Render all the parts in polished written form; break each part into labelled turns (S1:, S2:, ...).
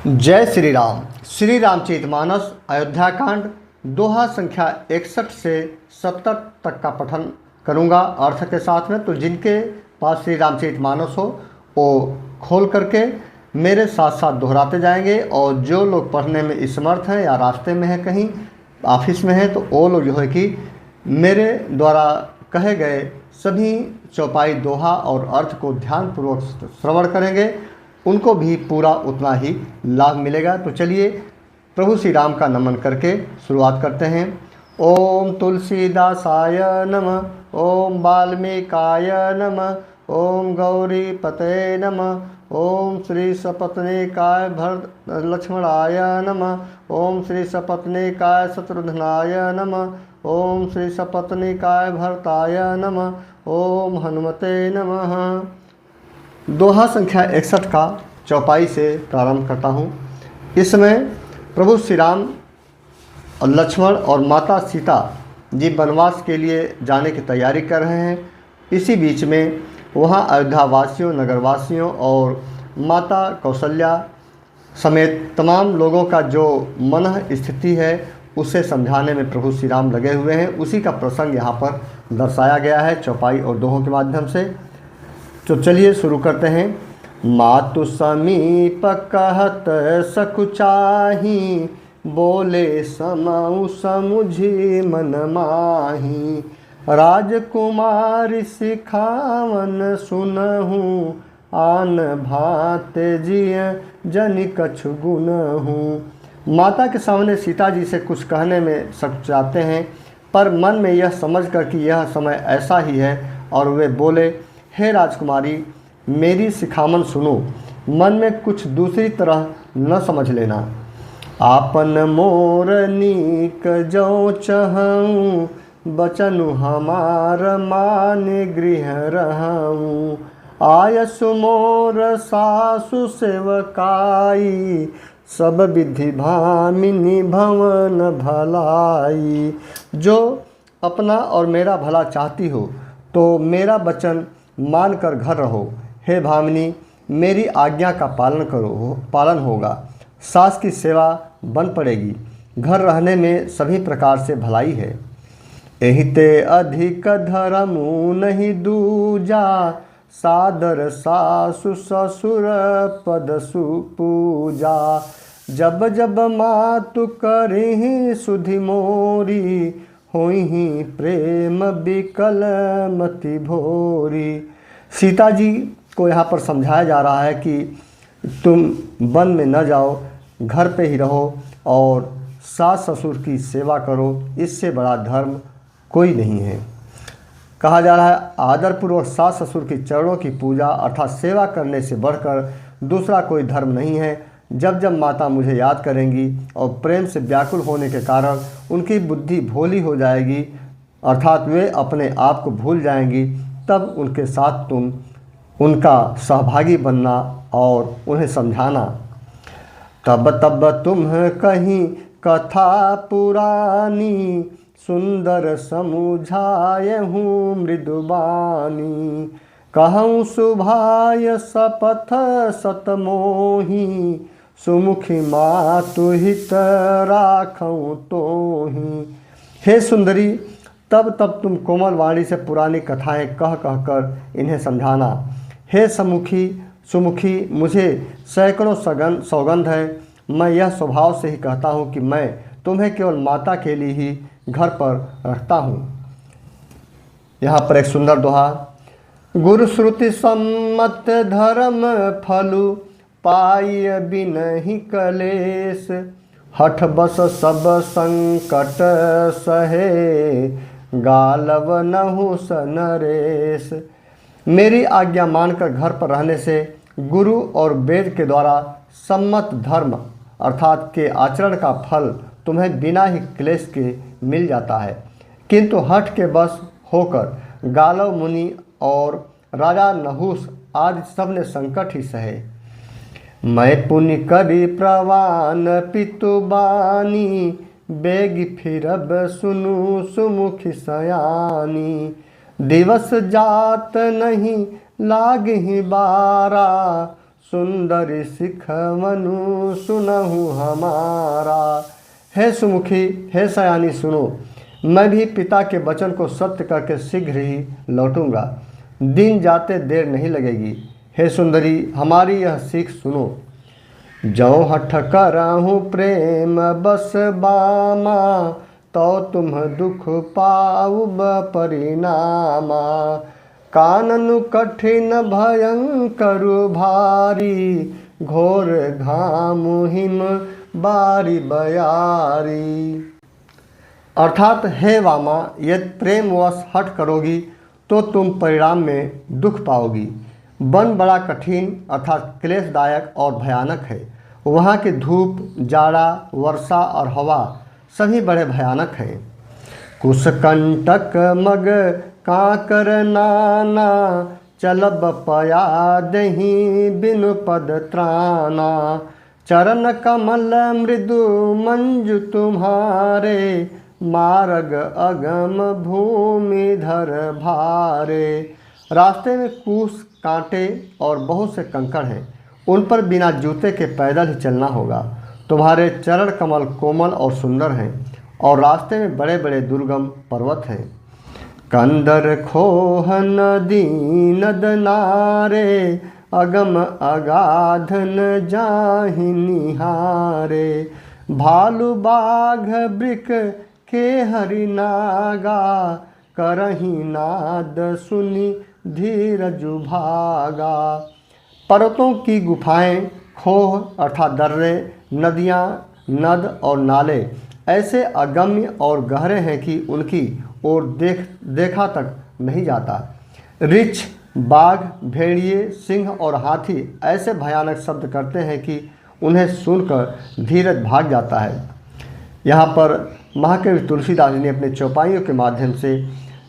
S1: जय श्री राम। श्री रामचरितमानस अयोध्या कांड दोहा संख्या 61 से 70 तक का पठन करूंगा अर्थ के साथ में। तो जिनके पास श्री रामचरितमानस हो वो खोल करके मेरे साथ साथ दोहराते जाएंगे, और जो लोग पढ़ने में असमर्थ हैं या रास्ते में हैं, कहीं ऑफिस में हैं, तो वो लोग जो है कि मेरे द्वारा कहे गए सभी चौपाई दोहा और अर्थ को ध्यानपूर्वक श्रवण करेंगे, उनको भी पूरा उतना ही लाभ मिलेगा। तो चलिए प्रभु श्री राम का नमन करके शुरुआत करते हैं। ओम तुलसीदासाय नमः, ओम वाल्मीकाय नमः, ओम गौरी पते नमः, ओम श्री सपत्नीकाय भरत लक्ष्मणाय नमः, ओम श्री सपत्नीकाय शत्रुघ्नाय नमः, ओम श्री सपत्नीकाय भरताय नमः, ओम हनुमते नमः। दोहा संख्या 61 का चौपाई से प्रारंभ करता हूँ। इसमें प्रभु श्री राम और लक्ष्मण और माता सीता जी वनवास के लिए जाने की तैयारी कर रहे हैं। इसी बीच में वहाँ अयोध्या वासियों, नगरवासियों और माता कौशल्या समेत तमाम लोगों का जो मन स्थिति है उसे समझाने में प्रभु श्री राम लगे हुए हैं। उसी का प्रसंग यहाँ पर दर्शाया गया है चौपाई और दोहों के माध्यम से। तो चलिए शुरू करते हैं। मातु समीप कहत सकुचाही, बोले समऊ समुझी मन माही। राजकुमारी सिखावन सुनहूँ, आन भाते जिय जनि कछु गुनहूँ। माता के सामने सीता जी से कुछ कहने में सकुचाते हैं, पर मन में यह समझ कर कि यह समय ऐसा ही है, और वे बोले, हे राजकुमारी, मेरी सिखामन सुनो, मन में कुछ दूसरी तरह न समझ लेना। आपन मोर नीक जो चहऊँ, बचनु हमार माने गृह रहूँ। आयसु मोर सासु सेवकाई, सब विधि भामिनी भवन भलाई। जो अपना और मेरा भला चाहती हो तो मेरा वचन मानकर घर रहो। हे भामिनी, मेरी आज्ञा का पालन होगा। सास की सेवा बन पड़ेगी। घर रहने में सभी प्रकार से भलाई है। एहिते अधिक धर्मु नहीं दूजा, सादर सासु ससुर पद सुपूजा। जब जब मातु करहि सुधि मोरी, होई प्रेम बिकल मति भोरी। सीता जी को यहाँ पर समझाया जा रहा है कि तुम वन में न जाओ, घर पे ही रहो और सास ससुर की सेवा करो। इससे बड़ा धर्म कोई नहीं है। कहा जा रहा है आदरपूर्वक सास ससुर की चरणों की पूजा अर्थात सेवा करने से बढ़कर दूसरा कोई धर्म नहीं है। जब जब माता मुझे याद करेंगी और प्रेम से व्याकुल होने के कारण उनकी बुद्धि भोली हो जाएगी, अर्थात वे अपने आप को भूल जाएंगी, तब उनके साथ तुम उनका सहभागी बनना और उन्हें समझाना। तब तब तुम कहीं कथा पुरानी, सुंदर समुझायहूँ मृदुबानी। कहूँ सुभाय सपथ सतमोही, सुमुखी मातु हित राखूँ तोही। हे सुंदरी, तब तब तुम कोमल वाणी से पुरानी कथाएं कह कह कर इन्हें समझाना। हे सुमुखी, मुझे सैकड़ों सौगंध है। मैं यह स्वभाव से ही कहता हूँ कि मैं तुम्हें केवल माता के लिए ही घर पर रखता हूँ। यहाँ पर एक सुंदर दोहा। गुरु श्रुति सम्मत धर्म फलु, पाई बिनहि कलेश। हठ बस सब संकट सहे, गालव नहु सनरेश। मेरी आज्ञा मानकर घर पर रहने से गुरु और वेद के द्वारा सम्मत धर्म अर्थात के आचरण का फल तुम्हें बिना ही क्लेश के मिल जाता है, किंतु हठ के बस होकर गालव मुनि और राजा नहुस आदि सब ने संकट ही सहे। मैं पुण्य करी प्रवान पितुबानी, बेग फिरब सुनु सुमुखी सयानी। दिवस जात नहीं लागहि बारा, सुंदरी सिखवनु सुनहु हमारा। हे सुमुखी, हे सयानी सुनो, मैं भी पिता के वचन को सत्य करके शीघ्र ही लौटूंगा। दिन जाते देर नहीं लगेगी। हे सुंदरी, हमारी यह सीख सुनो। जौ हठ करहु प्रेम बस बामा, तो तुम दुख पाउब परिणामा। काननु कठिन भयंकर भारी, घोर घामु हिम बारी बयारी। अर्थात हे वामा, यदि प्रेमवश हट करोगी तो तुम परिणाम में दुख पाओगी। वन बड़ा कठिन अर्थात क्लेशदायक और भयानक है। वहाँ की धूप, जाड़ा, वर्षा और हवा सभी बड़े भयानक हैं। कुशकंटक मग काकर नाना, चलब पया दही बिनु पद त्राना। चरण कमल मृदु मंजु तुम्हारे, मार्ग अगम भूमि धर भारे। रास्ते में कुश, कांटे और बहुत से कंकड़ हैं। उन पर बिना जूते के पैदल ही चलना होगा। तुम्हारे चरण कमल कोमल और सुंदर हैं और रास्ते में बड़े बड़े दुर्गम पर्वत हैं। कंदर खोह नदी नद नारे, अगम अगाधन जाहि निहारे। भालू बाघ बृक के हरिनागा, करही नाद सुनी धीरजु भागा। पर्वतों की गुफाएं, खोह अर्थात दर्रे, नदियाँ, नद और नाले ऐसे अगम्य और गहरे हैं कि उनकी ओर देखा तक नहीं जाता। रिछ, बाघ, भेड़िए, सिंह और हाथी ऐसे भयानक शब्द करते हैं कि उन्हें सुनकर धीरज भाग जाता है। यहाँ पर महाकवि तुलसीदास जी ने अपने चौपाइयों के माध्यम से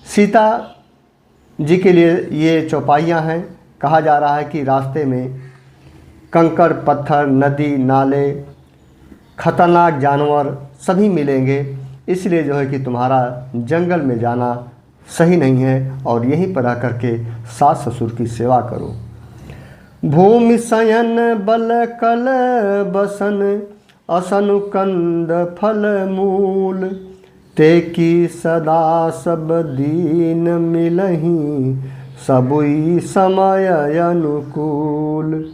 S1: सीता जी के लिए ये चौपाइयाँ हैं। कहा जा रहा है कि रास्ते में कंकड़, पत्थर, नदी, नाले, खतरनाक जानवर सभी मिलेंगे, इसलिए जो है कि तुम्हारा जंगल में जाना सही नहीं है और यहीं पर रह करके सास ससुर की सेवा करो। भूमि शयन बल कल बसन, असनु कंद फल मूल। ते की सदा सब दीन मिलही, सबुई समय अनुकूल।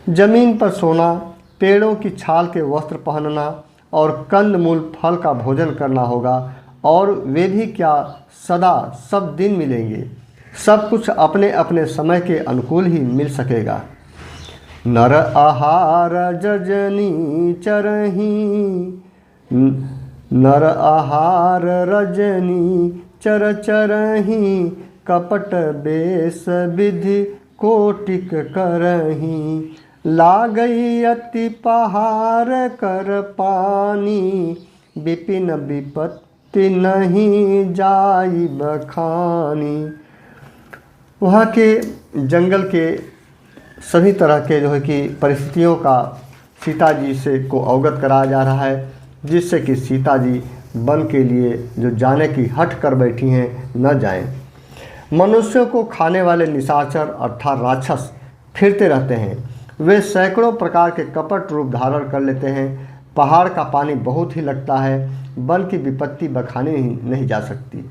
S1: जमीन पर सोना, पेड़ों की छाल के वस्त्र पहनना और कंद मूल फल का भोजन करना होगा, और वे भी क्या सदा सब दिन मिलेंगे। सब कुछ अपने अपने समय के अनुकूल ही मिल सकेगा। नर आहार जजनी चरही, नर आहार रजनी चर चरही। कपट बेस विधि कोटिक करही, लागई अति पहार कर पानी। विपिन विपत्ति नहीं जाई बखानी। वहाँ के जंगल के सभी तरह के जो है कि परिस्थितियों का सीता जी से को अवगत कराया जा रहा है, जिससे कि सीता जी वन के लिए जो जाने की हट कर बैठी हैं न जाएं। मनुष्यों को खाने वाले निशाचर अर्थात राक्षस फिरते रहते हैं। वे सैकड़ों प्रकार के कपट रूप धारण कर लेते हैं। पहाड़ का पानी बहुत ही लगता है। वन की विपत्ति बखानी नहीं जा सकती।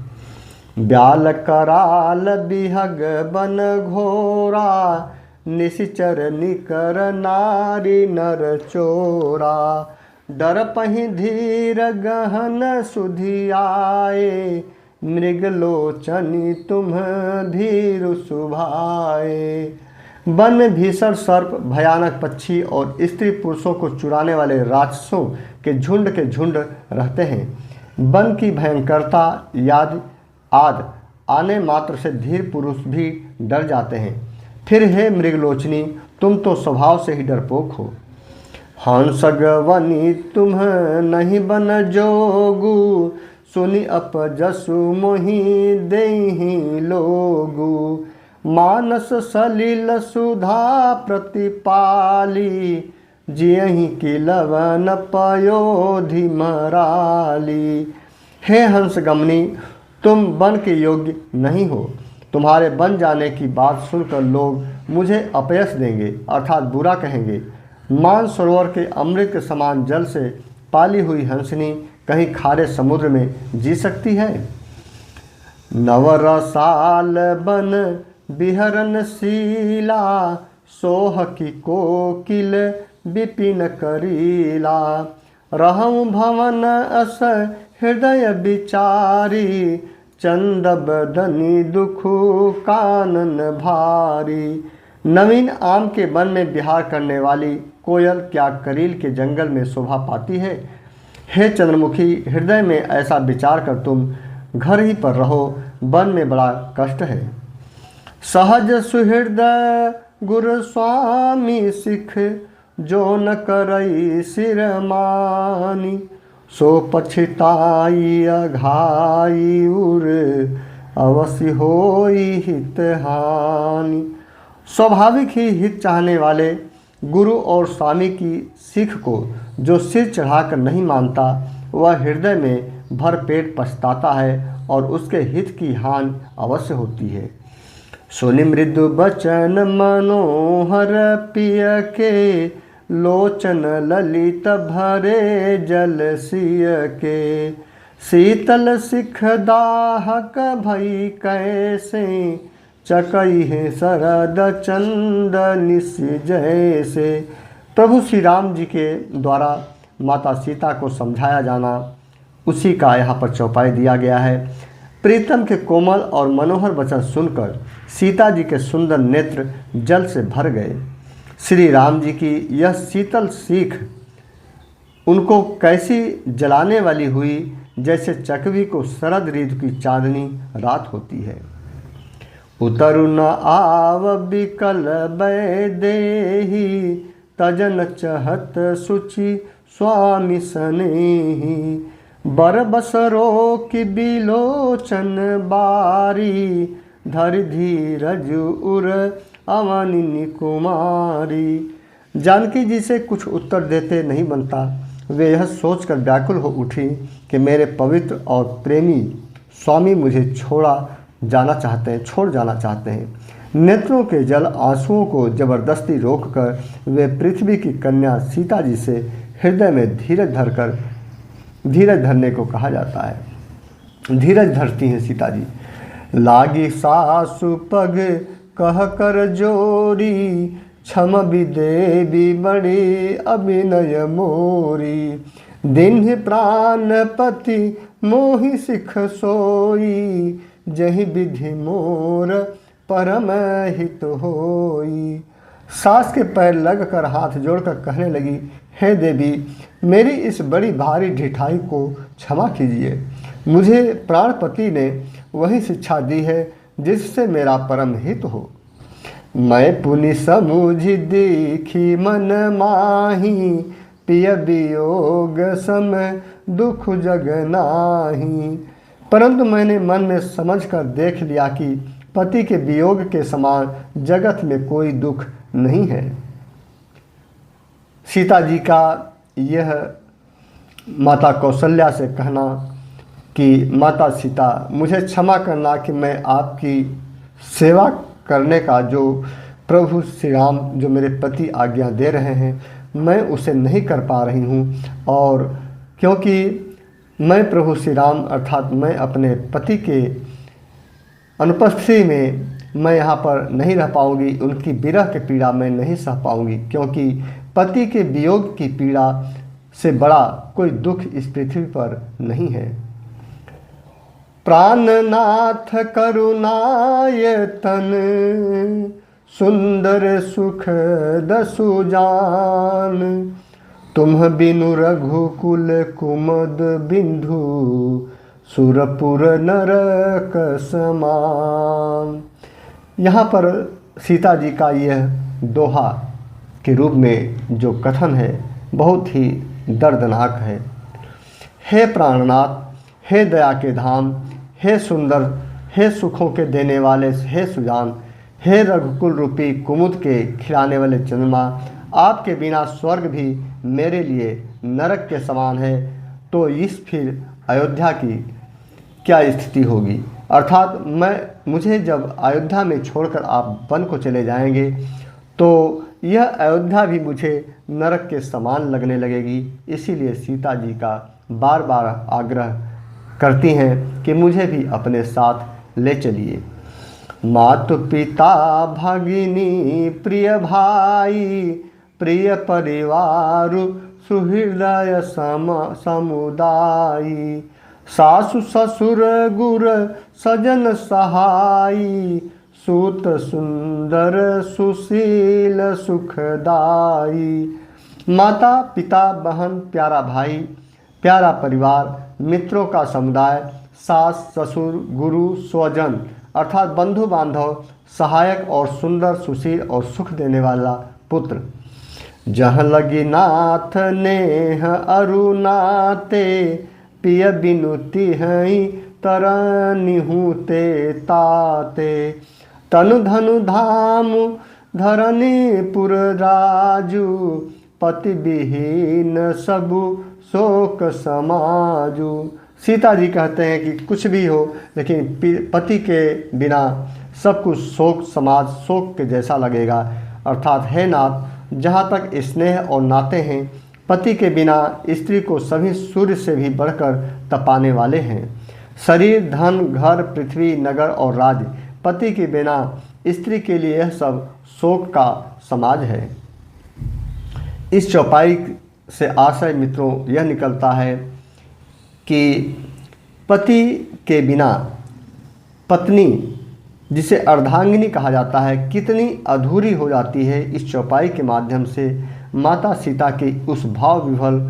S1: ब्याल कराल बिहग बन घोरा, निशिचर निकर नारी नर चोरा। डर पहि धीर गहन सुधि आए, मृगलोचनी तुम धीरु सुभाए। वन में भीषण सर्प, भयानक पक्षी और स्त्री पुरुषों को चुराने वाले राक्षसों के झुंड रहते हैं। वन की भयंकरता याद आद आने मात्र से धीर पुरुष भी डर जाते हैं। फिर हे मृगलोचनी, तुम तो स्वभाव से ही डरपोक हो। हंसगवनी तुम नहीं बन जोगु, सुनि अपजसु मोहि देहि लोगु। मानस सलिल सुधा प्रतिपाली, जियहि की लवन पयोधि मराली। हे हंसगमनी, तुम वन के योग्य नहीं हो। तुम्हारे बन जाने की बात सुनकर लोग मुझे अपयश देंगे, अर्थात बुरा कहेंगे। मानसरोवर के अमृत के समान जल से पाली हुई हंसनी कहीं खारे समुद्र में जी सकती है? नवरसाल बन बिहरन शीला, सोह की कोकिल विपिन करीला। रहूं भवन अस हृदय विचारी, चंद बदनी दुखु कानन भारी। नवीन आम के वन में विहार करने वाली कोयल क्या करील के जंगल में शोभा पाती है? हे चंद्रमुखी, हृदय में ऐसा विचार कर तुम घर ही पर रहो, वन में बड़ा कष्ट है। सहज सुहृदय गुरु स्वामी सिख, जो न करई सिर मानी। सो पछिताई अघाई उर, अवश्य होई हित हानि। स्वाभाविक ही हित चाहने वाले गुरु और स्वामी की सिख को जो सिर चढ़ाकर नहीं मानता, वह हृदय में भरपेट पछताता है और उसके हित की हानि अवश्य होती है। सुनि मृदु बचन मनोहर पिय के, लोचन ललित भरे जल सिय के। शीतल सिख दाहक भई कैसे, चकई है शरद चंद निस जैसे। प्रभु श्री राम जी के द्वारा माता सीता को समझाया जाना, उसी का यहाँ पर चौपाई दिया गया है। प्रीतम के कोमल और मनोहर वचन सुनकर सीता जी के सुंदर नेत्र जल से भर गए। श्री राम जी की यह शीतल सीख उनको कैसी जलाने वाली हुई, जैसे चकवी को शरद ऋतु की चांदनी रात होती है। उतरु न आव बिकल बै देही, तजन चहत सुचि स्वामी सनेही। बर बसरो की बिलोचन बारी, धर धीरज उर अवनिनी कुमारी। जानकी जी से कुछ उत्तर देते नहीं बनता। वे यह सोचकर व्याकुल हो उठी कि मेरे पवित्र और प्रेमी स्वामी मुझे छोड़ जाना चाहते हैं। नेत्रों के जल आंसुओं को जबरदस्ती रोककर वे पृथ्वी की कन्या सीता जी से हृदय में धीरज धरने को कहा जाता है। धीरज धरती हैं सीता जी। लागी सासु पग कह कर जोरी, क्षम विदेवी बड़ी अभिनय मोरी। दिन प्राणपति मोहि सिख सोई, जहि विधि मोर परम हित होई। सास के पैर लगकर हाथ जोड़कर कहने लगी, हे देवी, मेरी इस बड़ी भारी ढिठाई को क्षमा कीजिए। मुझे प्राणपति ने वही शिक्षा दी है जिससे मेरा परम हित हो। मैं पुनि समुझि देखी मन माही, पिय वियोग सम दुख जग नाही। परंतु मैंने मन में समझकर देख लिया कि पति के वियोग के समान जगत में कोई दुख नहीं है। सीता जी का यह माता कौशल्या से कहना कि माता सीता, मुझे क्षमा करना कि मैं आपकी सेवा करने का जो प्रभु श्री राम जो मेरे पति आज्ञा दे रहे हैं, मैं उसे नहीं कर पा रही हूँ। और क्योंकि मैं प्रभु श्री राम अर्थात मैं अपने पति के अनुपस्थिति में मैं यहाँ पर नहीं रह पाऊँगी, उनकी विरह की पीड़ा मैं नहीं सह पाऊँगी, क्योंकि पति के वियोग की पीड़ा से बड़ा कोई दुख इस पृथ्वी पर नहीं है। प्राणनाथ करुणायतन, सुंदर सुख दसु जान। तुम बिनु रघुकुल कुमद बिंधु, सुरपुर नरक समान। यहाँ पर सीता जी का यह दोहा के रूप में जो कथन है बहुत ही दर्दनाक है। हे प्राणनाथ, हे दया के धाम, हे सुंदर, हे सुखों के देने वाले, हे सुजान, हे रघुकुल रूपी कुमुद के खिलाने वाले चंद्रमा, आपके बिना स्वर्ग भी मेरे लिए नरक के समान है। तो इस फिर अयोध्या की क्या स्थिति होगी? अर्थात मुझे जब अयोध्या में छोड़कर आप वन को चले जाएंगे तो यह अयोध्या भी मुझे नरक के समान लगने लगेगी। इसीलिए सीता जी का बार बार आग्रह करती हैं कि मुझे भी अपने साथ ले चलिए। मातु पिता भगिनी प्रिय भाई प्रिय परिवार सुहृदय समुदायी सासु ससुर गुर सजन सहाई सूत सुंदर सुशील सुखदाई। माता पिता बहन प्यारा भाई प्यारा परिवार मित्रों का समुदाय सास ससुर गुरु स्वजन अर्थात बंधु बांधव सहायक और सुंदर सुशील और सुख देने वाला पुत्र। जहाँ लगी नाथ नेह अरुनाते पिय बिनुति हई तरनिहु ते ताते तनु धनु धाम धरनीपुर राजू पति विहीन सबु शोक समाजू। सीता जी कहते हैं कि कुछ भी हो लेकिन पति के बिना सब कुछ शोक समाज शोक के जैसा लगेगा। अर्थात हे नाथ, जहाँ तक स्नेह और नाते हैं पति के बिना स्त्री को सभी सूर्य से भी बढ़कर तपाने वाले हैं। शरीर धन घर पृथ्वी नगर और राज्य पति के बिना स्त्री के लिए यह सब शोक का समाज है। इस चौपाई से आशय मित्रों यह निकलता है कि पति के बिना पत्नी जिसे अर्धांगिनी कहा जाता है कितनी अधूरी हो जाती है। इस चौपाई के माध्यम से माता सीता के उस भाव विभल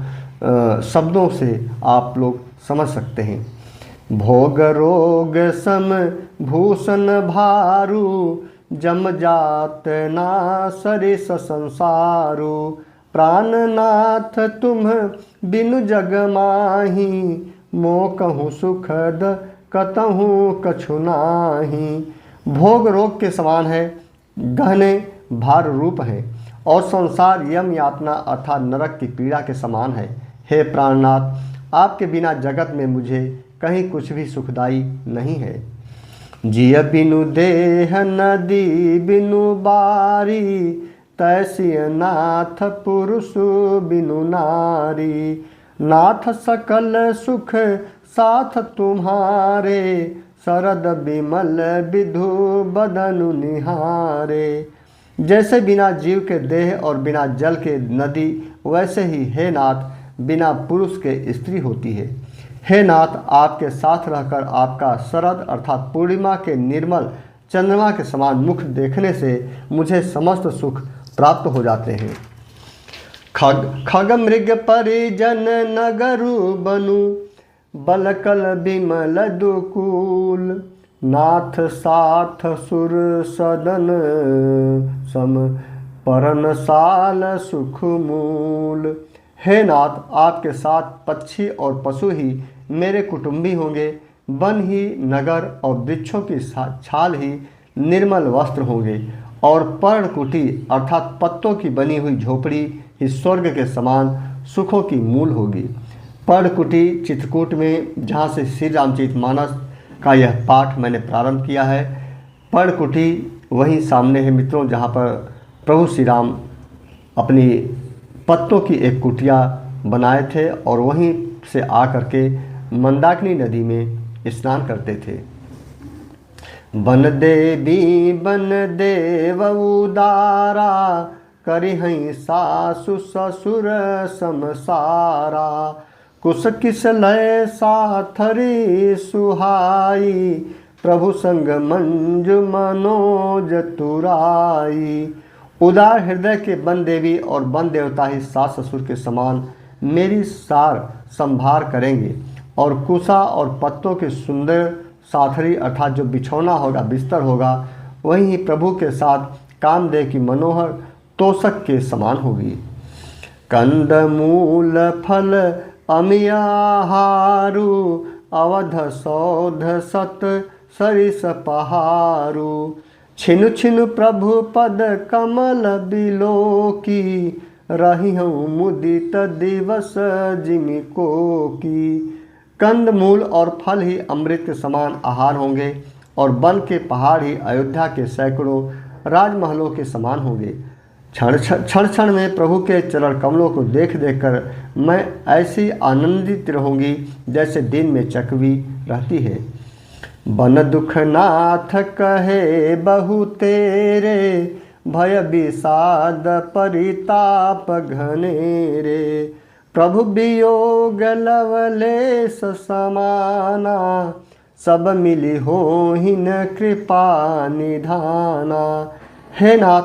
S1: शब्दों से आप लोग समझ सकते हैं। भोग रोग सम भूषण भारू जम जात ना सरिस संसारू प्राणनाथ तुम बिनु जग माही मो कहूँ सुखद कतहूँ कछु नाही। भोग रोग के समान है, गहने भार रूप है और संसार यम यातना अर्थात नरक की पीड़ा के समान है। हे प्राणनाथ, आपके बिना जगत में मुझे कहीं कुछ भी सुखदाई नहीं है। जिय बिनु देह नदी बिनु बारी तैसी नाथ पुरुष बिनु नारी नाथ सकल सुख साथ तुम्हारे शरद बिमल विधु बदनु निहारे। जैसे बिना जीव के देह और बिना जल के नदी वैसे ही हे नाथ बिना पुरुष के स्त्री होती है। हे नाथ, आपके साथ रहकर आपका शरद अर्थात पूर्णिमा के निर्मल चंद्रमा के समान मुख देखने से मुझे समस्त सुख प्राप्त हो जाते हैं। खग मृग परिजन नगरु बनु बलकल बिमल दुकूल नाथ साथ सुर सदन सम परन साल सुख मूल। हे नाथ, आपके साथ पक्षी और पशु ही मेरे कुटुंबी होंगे, वन ही नगर और वृक्षों की छाल ही निर्मल वस्त्र होंगे और पर्णकुटी अर्थात पत्तों की बनी हुई झोपड़ी ही स्वर्ग के समान सुखों की मूल होगी। पर्णकुटी चित्रकूट में जहाँ से श्री रामचरितमानस का यह पाठ मैंने प्रारंभ किया है, पर्णकुटी वहीं सामने है मित्रों, जहाँ पर प्रभु श्री राम अपनी पत्तों की एक कुटिया बनाए थे और वहीं से आकर के मंदाकिनी नदी में स्नान करते थे। बन देवी बन देव उदारा करिहई सासु ससुर समसारा कुश किस लय साथरी सुहाई प्रभु संग मंजु मनोज तुराई। उदार हृदय के वन देवी और वन देवता ही सास ससुर के समान मेरी सार संभार करेंगे और कुशा और पत्तों के सुंदर साथरी अर्थात जो बिछौना होगा बिस्तर होगा वहीं ही प्रभु के साथ कामदेव की मनोहर तोषक के समान होगी। कंद मूल फल अमियाहारू अवध सौध सत सरिस पहारू छिनु छिनु प्रभु पद कमल बिलोकी रही हूँ मुदित दिवस जिमिको की। कंद मूल और फल ही अमृत के समान आहार होंगे और वन के पहाड़ ही अयोध्या के सैकड़ों राजमहलों के समान होंगे। क्षण क्षण में प्रभु के चरण कमलों को देख देख कर मैं ऐसी आनंदित रहूँगी जैसे दिन में चकवी रहती है। बन दुख नाथ कहे बहु तेरे, भय विषाद परिताप घनेरे। प्रभु वियोग लवलेश समाना, सब मिली होहिन कृपा निधाना। हे नाथ,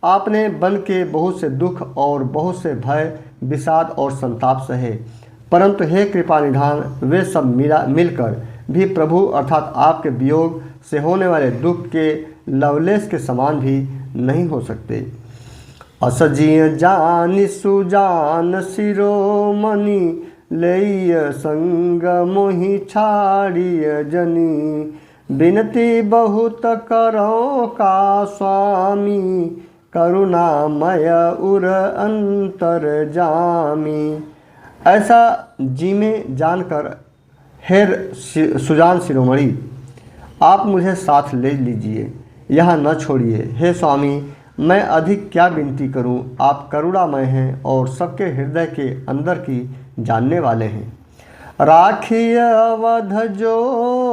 S1: आपने बन के बहुत से दुख और बहुत से भय विषाद और संताप सहे, परंतु हे कृपा निधान, वे सब मिलकर भी प्रभु अर्थात आपके वियोग से होने वाले दुख के लवलेश के समान भी नहीं हो सकते। असजिय जानि सुजान शिरोमणि, लैय संग मोहि छाड़िय जनी। बिनती बहुत करो का स्वामी, करुणामय उर अंतर जामी। ऐसा जी में जानकर हे सुजान शिरोमणि, आप मुझे साथ ले लीजिए, यहाँ न छोड़िए। हे स्वामी, मैं अधिक क्या विनती करूं, आप करुणामय हैं और सबके हृदय के अंदर की जानने वाले हैं। राखिय अवध जो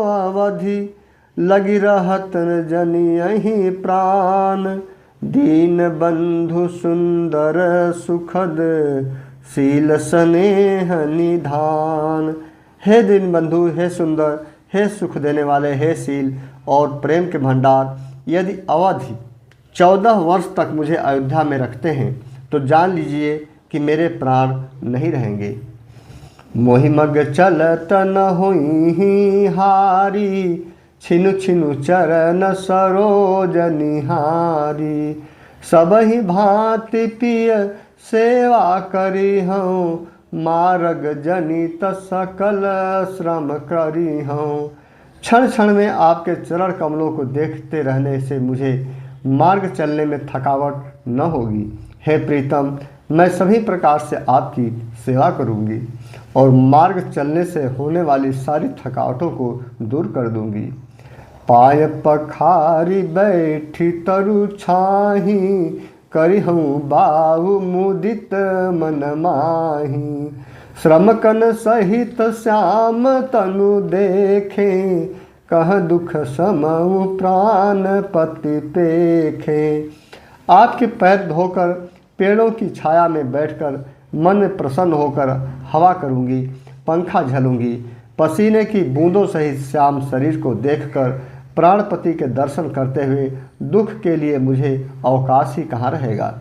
S1: अवधि, लगी रहत जनि यही प्राण। दीन बंधु सुंदर सुखद, शील स्नेह निधान। हे दीन बंधु, हे सुंदर, हे सुख देने वाले, हे शील और प्रेम के भंडार, यदि अवधि 14 वर्ष तक मुझे अयोध्या में रखते हैं तो जान लीजिए कि मेरे प्राण नहीं रहेंगे। मोहि मग चलत न होई हारी, छिनु छिनु चरण सरोज निहारी। सब ही भांति पिय सेवा करी हूँ, मार्ग जनित सकल श्रम करी हूँ। क्षण क्षण में आपके चरण कमलों को देखते रहने से मुझे मार्ग चलने में थकावट न होगी। हे प्रीतम, मैं सभी प्रकार से आपकी सेवा करूंगी और मार्ग चलने से होने वाली सारी थकावटों को दूर कर दूंगी। पाय पखारी बैठी तरु छाही, करिहूँ बाहु मुदित मन माही। श्रम कन सहित श्याम तनु देखे, कह दुख समऊ प्राण पति पेखे। आपके पैर धोकर पेड़ों की छाया में बैठकर मन में प्रसन्न होकर हवा करूंगी, पंखा झलूंगी। पसीने की बूंदों सहित श्याम शरीर को देखकर प्राणपति के दर्शन करते हुए दुख के लिए मुझे अवकाश ही कहाँ रहेगा।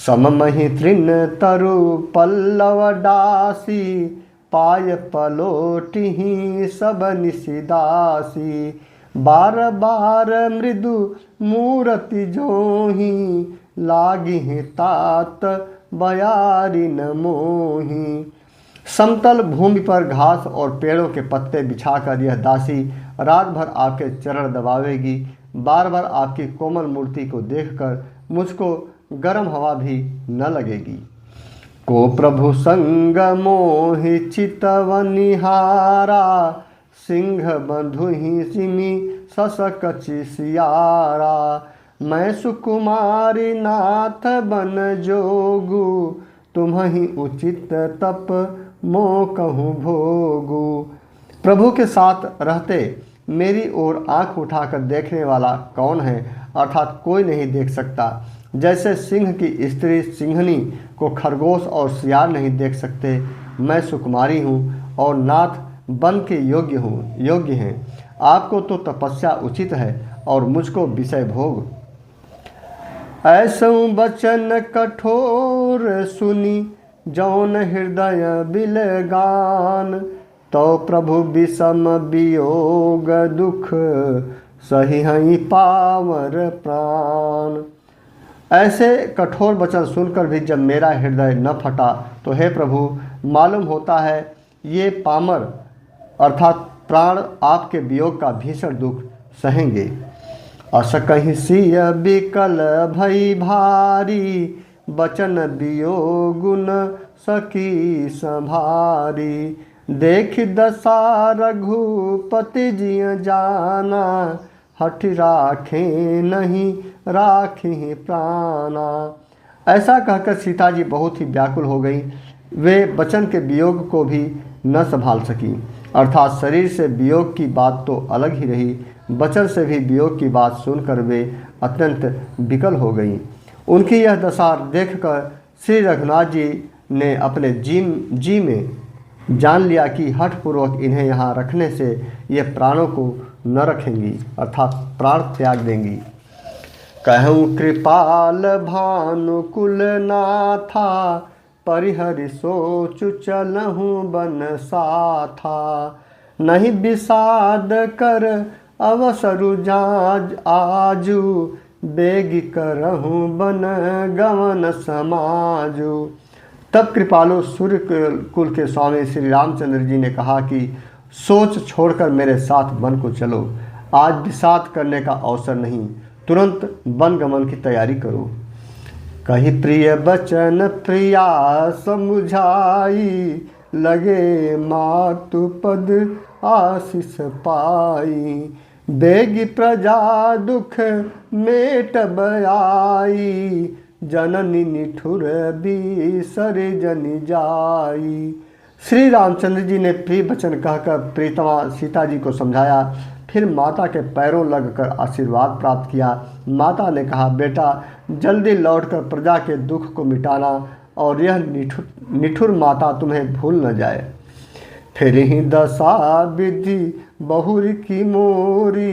S1: सममहि तृण तरु पल्लव डासी, पाय पलोटिहि सब निशिदासी। बार बार मृदु मूरति जोही, लागिहि तात बयारी न मोही। समतल भूमि पर घास और पेड़ों के पत्ते बिछाकर यह दासी रात भर आपके चरण दबावेगी। बार बार आपकी कोमल मूर्ति को देखकर मुझको गर्म हवा भी न लगेगी। को प्रभु संग मोहि चितवनिहारा, सिंह बंधुहि सिमि ससकचि सियारा। मैं सुकुमारी नाथ बन जोगु, तुम्हि उचित तप मो कहूँ भोगु। प्रभु के साथ रहते मेरी ओर आंख उठाकर देखने वाला कौन है, अर्थात कोई नहीं देख सकता। जैसे सिंह की स्त्री सिंहनी को खरगोश और सियार नहीं देख सकते, मैं सुकुमारी हूँ और नाथ बन के योग्य हैं। आपको तो तपस्या उचित है और मुझको विषय भोग। ऐसो बचन कठोर सुनी, जौन हृदय बिलगान। तो प्रभु विषम वियोग दुख, सही हई पावर प्राण। ऐसे कठोर वचन सुनकर भी जब मेरा हृदय न फटा तो हे प्रभु, मालूम होता है ये पामर अर्थात प्राण आपके वियोग का भीषण दुख सहेंगे। अस कहीं सिय बिकल भई भारी, बचन वियोग न सकी संभारी। देख दशा रघुपति जिय जाना, हठ राखे नहीं राखे प्राणा। ऐसा कहकर सीता जी बहुत ही व्याकुल हो गई। वे बचन के वियोग को भी न संभाल सकी। अर्थात शरीर से वियोग की बात तो अलग ही रही, बचन से भी वियोग की बात सुनकर वे अत्यंत विकल हो गईं। उनकी यह दशा देखकर श्री रघुनाथ जी ने अपने जी में जान लिया कि हठपूर्वक इन्हें यहाँ रखने से ये प्राणों को न रखेंगी, अर्थात प्राण त्याग देंगी। कहूँ कृपाल भानुकुल नाथा, परिहरि सोचु चलहूँ बन साथा। नहीं विषाद कर अवसरु जाज आजू, बेगी करहूँ बन गमन समाजू। तब कृपालु सूर्य कुल के स्वामी श्री रामचंद्र जी ने कहा कि सोच छोड़कर मेरे साथ वन को चलो। आज विषाद करने का अवसर नहीं, तुरंत वन गमन की तैयारी करो। कही प्रिय बचन प्रिया समुझाई, लगे मातु पद आशीष पाई। बेगी प्रजा दुख मेट बयाई, जननी निठुर बिसर जनि जाई। श्री रामचंद्र जी ने प्रिय वचन कहकर प्रीतमा सीता जी को समझाया, फिर माता के पैरों लगकर आशीर्वाद प्राप्त किया। माता ने कहा, बेटा जल्दी लौटकर प्रजा के दुख को मिटाना और यह निठुर माता तुम्हें भूल न जाए। फिर ही दशा विधि बहुर की मोरी,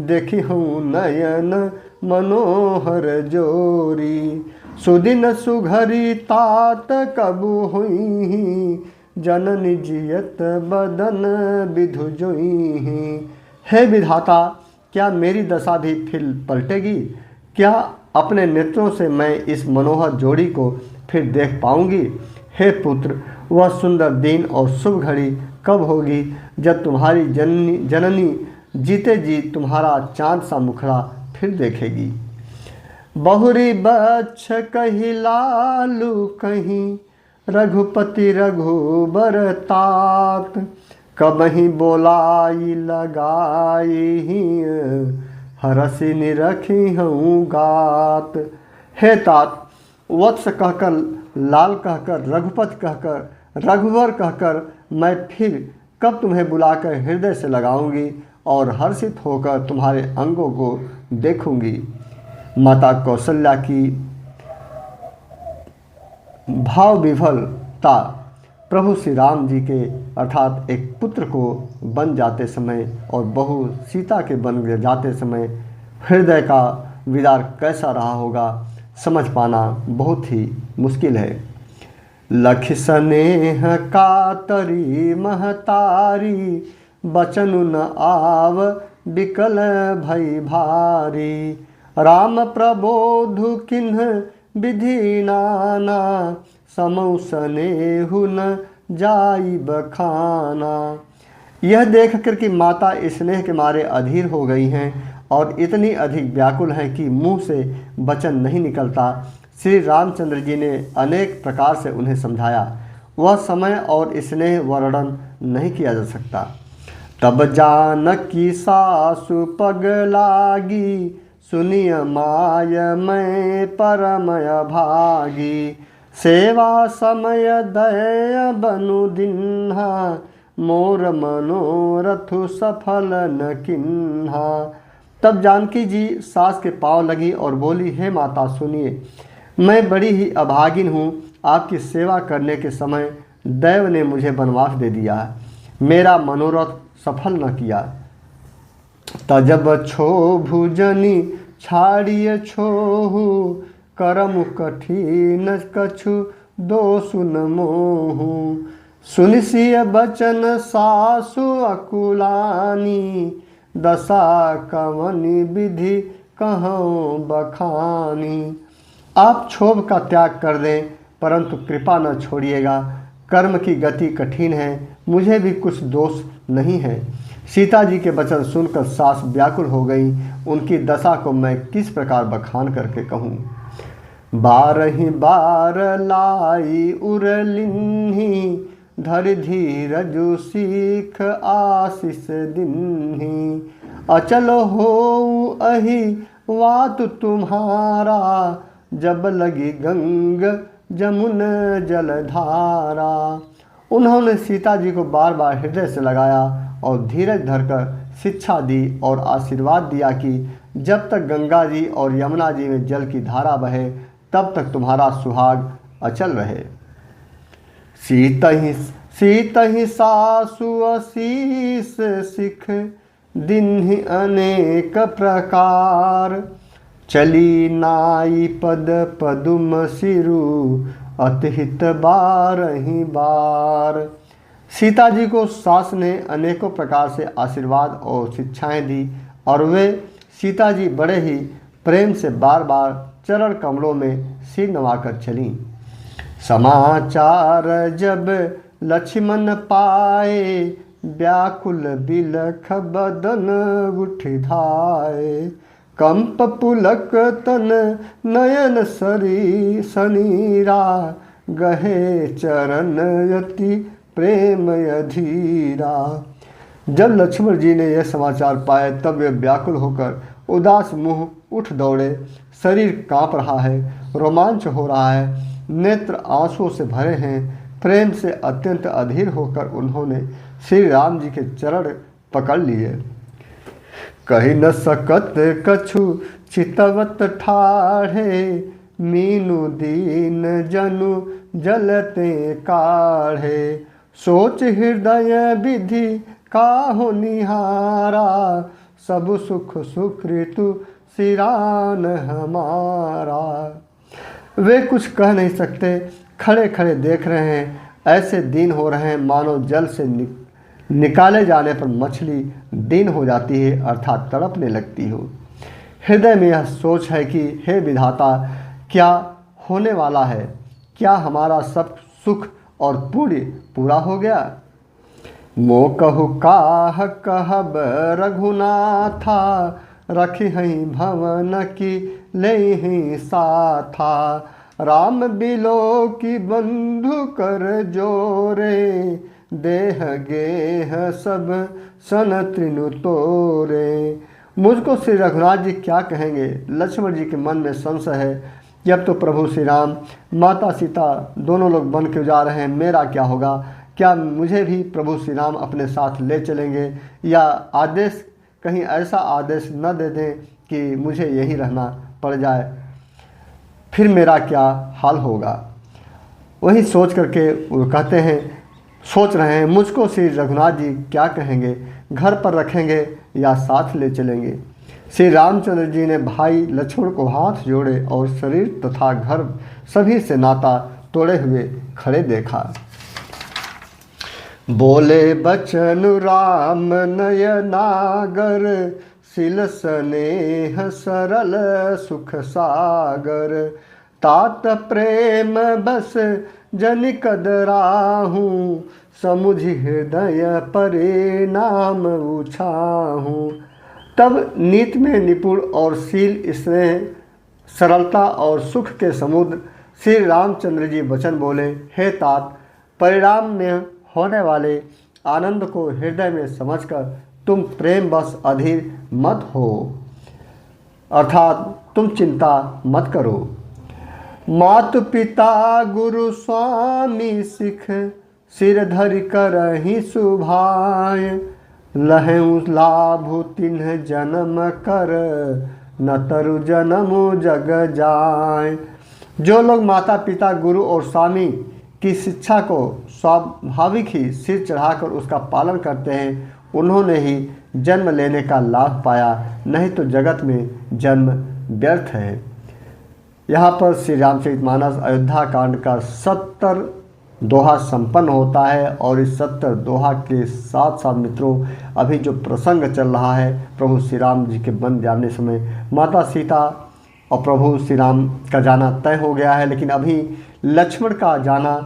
S1: देखी हूँ नयन मनोहर जोरी। सुदिन सुघरी तात कबू हुई, जननी जियत बदन विधु जोई। हे विधाता, क्या मेरी दशा भी फिर पलटेगी? क्या अपने नेत्रों से मैं इस मनोहर जोड़ी को फिर देख पाऊंगी? हे पुत्र, वह सुंदर दिन और शुभ घड़ी कब होगी जब तुम्हारी जननी जीते जी तुम्हारा चांद सा मुखड़ा फिर देखेगी। बहुरी बच्छ कही लालू कहीं, रघुपति रघुबर तात। कबही बोलाई लगाई, हरसि निरखी हूँ गात। हे तात, वत्स कहकर, लाल कहकर, रघुपति कहकर, रघुवर कहकर मैं फिर कब तुम्हें बुलाकर हृदय से लगाऊंगी और हर्षित होकर तुम्हारे अंगों को देखूंगी। माता कौशल्या की भाव विभलता प्रभु श्री राम जी के अर्थात एक पुत्र को बन जाते समय और बहू सीता के बन जाते समय हृदय का विदार कैसा रहा होगा, समझ पाना बहुत ही मुश्किल है। लख स्नेह कातरी महतारी, बचनु न आव बिकल भई भारी। राम प्रबोधु किन्ह विधि नाना, समौ स्नेहु न जाई बखाना। यह देख कर कि माता स्नेह के मारे अधीर हो गई हैं और इतनी अधिक व्याकुल हैं कि मुंह से वचन नहीं निकलता, श्री रामचंद्र जी ने अनेक प्रकार से उन्हें समझाया। वह समय और स्नेह वर्णन नहीं किया जा सकता। तब जानकी सासु पग लागी, सुनिय माय मैं परमय भागी। सेवा समय दय बनु दिन्हा, मोर मनोरथु सफल न किन्हा। तब जानकी जी सास के पांव लगी और बोली, हे माता सुनिए, मैं बड़ी ही अभागिन हूँ। आपकी सेवा करने के समय दैव ने मुझे वनवास दे दिया, मेरा मनोरथ सफल न किया। तजब छो भुजनी छाड़िय छोहू, करम कठिन कछु दोषु न मोहू। सुनिसिय बचन सासु अकुलानी, दशा कवनि विधि कहूँ बखानी। आप क्षोभ का त्याग कर दें, परंतु कृपा न छोड़िएगा। कर्म की गति कठिन है, मुझे भी कुछ दोष नहीं है। सीता जी के वचन सुनकर सास व्याकुल हो गई। उनकी दशा को मैं किस प्रकार बखान करके कहूँ। बारही बार लाई उरलिन्ही, धरि धीरजु सीख आशीष दिन्हि। अचल हो अहि वात तुम्हारा, जब लगी गंग जमुन जलधारा। उन्होंने सीता जी को बार बार हृदय से लगाया और धीरज धरकर शिक्षा दी और आशीर्वाद दिया कि जब तक गंगा जी और यमुना जी में जल की धारा बहे तब तक तुम्हारा सुहाग अचल रहे। सीतहि सासु आशीष सिख, दिन्हि अनेक प्रकार। चली नाई पद पदुम सिरु, अतिहित बारहि बार। सीता जी को सास ने अनेकों प्रकार से आशीर्वाद और शिक्षाएं दी और वे सीता जी बड़े ही प्रेम से बार बार चरण कमलों में सिर नवाकर चलीं। समाचार जब लक्ष्मण पाए, व्याकुल बिलख बदन उठि धाये। कंप पुलक तन नयन सरी सनीरा, गहे चरण यति प्रेम अधीरा। जब लक्ष्मण जी ने यह समाचार पाए तब वे व्याकुल होकर उदास मुंह उठ दौड़े। शरीर कांप रहा है, रोमांच हो रहा है, नेत्र आंसुओं से भरे हैं। प्रेम से अत्यंत अधीर होकर उन्होंने श्री राम जी के चरण पकड़ लिए। कही न सकत कछु चितवत ठाढ़े, मीनू दीन जनु जलते काढ़े। सोच हृदय विधि काहु निहारा, सब सुख सुकृतु सिरान हमारा। वे कुछ कह नहीं सकते, खड़े खड़े देख रहे हैं। ऐसे दीन हो रहे हैं मानो जल से निकाले जाने पर मछली दीन हो जाती है, अर्थात तड़पने लगती हो। हृदय में यह सोच है कि हे विधाता, क्या होने वाला है? क्या हमारा सब सुख और पूरा हो गया? मो कहु काह कहब रघुनाथा, रखी हई भवन की ले ही साथा। राम बिलो की बंधु कर जोरे, देह गेह सब सन त्रिनु तोरे। मुझको श्री रघुनाथ जी क्या कहेंगे? लक्ष्मण जी के मन में संशय है कि अब तो प्रभु श्री राम, माता सीता दोनों लोग बन के जा रहे हैं, मेरा क्या होगा? क्या मुझे भी प्रभु श्री राम अपने साथ ले चलेंगे, या आदेश कहीं ऐसा आदेश न दे दें कि मुझे यहीं रहना पड़ जाए, फिर मेरा क्या हाल होगा? वही सोच करके वो कहते हैं, सोच रहे हैं मुझको श्री रघुनाथ जी क्या कहेंगे, घर पर रखेंगे या साथ ले चलेंगे। श्री रामचंद्र जी ने भाई लक्ष्मण को हाथ जोड़े और शरीर तथा घर सभी से नाता तोड़े हुए खड़े देखा। बोले बचन राम नयनागर, सिल स्नेह सरल सुख सागर। तात प्रेम बस जन कदराहूँ, समुझ हृदय परे नाम उछाहूँ। तब नीति में निपुण और शील स्नेह सरलता और सुख के समुद्र श्री रामचंद्र जी वचन बोले, हे तात, परिणाम में होने वाले आनंद को हृदय में समझकर तुम प्रेम बस अधीर मत हो, अर्थात तुम चिंता मत करो। मातु पिता गुरु स्वामी सिख, सिर धरि करहि सुभाय। लहु लाभु तिन्ह जन्म कर, न तरु जन्म जग जाय। जो लोग माता पिता गुरु और स्वामी की शिक्षा को स्वाभाविक ही सिर चढ़ाकर उसका पालन करते हैं, उन्होंने ही जन्म लेने का लाभ पाया, नहीं तो जगत में जन्म व्यर्थ है। यहाँ पर श्री रामचरितमानस अयोध्या कांड का 70 दोहा संपन्न होता है। और इस 70 दोहा के साथ साथ मित्रों, अभी जो प्रसंग चल रहा है प्रभु श्री राम जी के वन जाने समय, माता सीता और प्रभु श्री राम का जाना तय हो गया है, लेकिन अभी लक्ष्मण का जाना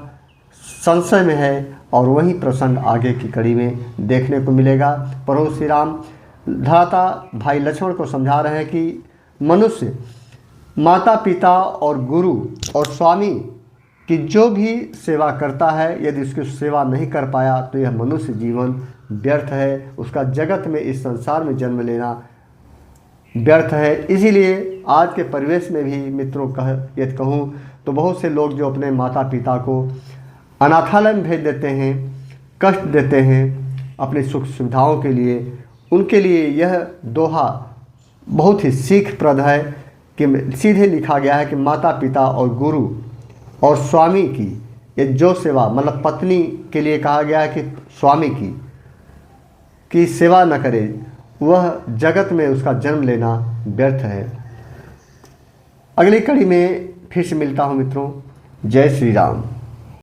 S1: संशय में है, और वही प्रसंग आगे की कड़ी में देखने को मिलेगा। प्रभु श्री राम धाता भाई लक्ष्मण को समझा रहे हैं कि मनुष्य माता पिता और गुरु और स्वामी कि जो भी सेवा करता है, यदि उसकी सेवा नहीं कर पाया तो यह मनुष्य जीवन व्यर्थ है, उसका जगत में इस संसार में जन्म लेना व्यर्थ है। इसीलिए आज के परिवेश में भी मित्रों यदि कहूँ तो बहुत से लोग जो अपने माता पिता को अनाथालय में भेज देते हैं, कष्ट देते हैं अपनी सुख सुविधाओं के लिए, उनके लिए यह दोहा बहुत ही सीखप्रद है कि सीधे लिखा गया है कि माता पिता और गुरु और स्वामी की ये जो सेवा, मतलब पत्नी के लिए कहा गया है कि स्वामी की सेवा न करे, वह जगत में उसका जन्म लेना व्यर्थ है। अगली कड़ी में फिर से मिलता हूँ मित्रों। जय श्री राम।